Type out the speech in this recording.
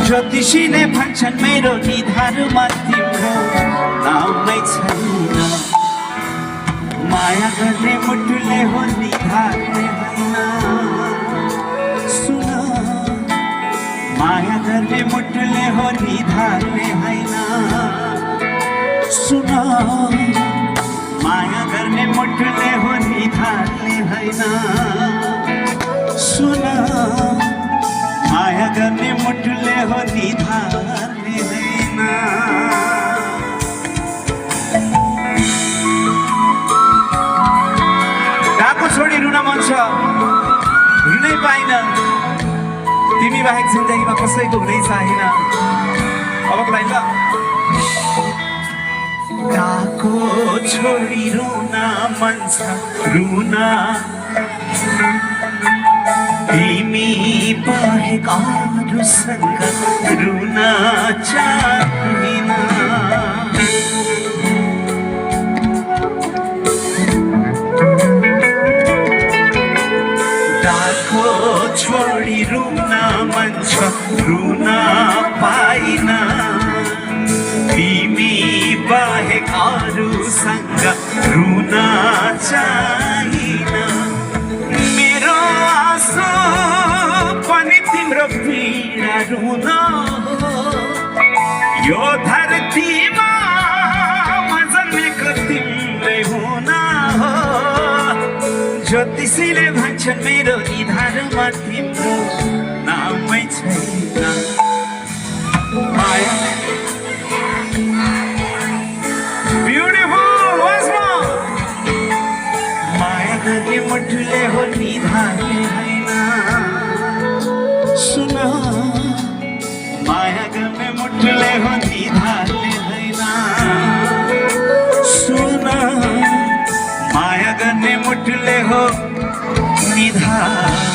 ज्योतिषीले भन्छन् मेरो निधारमा तिम्रो नामै छैन। माया गर्ने मुटुले हो निधार्ने होइन। सुन, माया गर्ने मुटुले हो निधार्ने होइन। सुन, माया गर्ने मुटुले हो निधार्ने होइन। सुन, माया गर्ने मुटुले हो निधार्ने होइन। गएको छोडी रुन मन छ, रुनै पाइन। तिमी बाहेक जिन्दगीमा कसैको हुनै छैन। अबको लाइन ल। गएको छोडी रुन मन छ, रुन तिमी बाहेक अरूसँग रुन चाहिन। गएको छोडी रुन मन छ, रुन पाइन। तिमी बाहेक अरूसँग रुन चाहिन। मेरो आँसु पनि तिम्रो पीडा रुन यो धरतीमा जन्मेको तिम्रै हुन हो। ज्योतिषीले भन्छन् मेरो निधारमा तिम्रो नामै छैन। माया ब्युटिफुल वाज माया गर्ने मुटुले हो निधार्ने होइन। सुन, माया गर्ने मुटुले हो निधार्ने होइन। सुन, माया गर्ने मुटुले हो निधार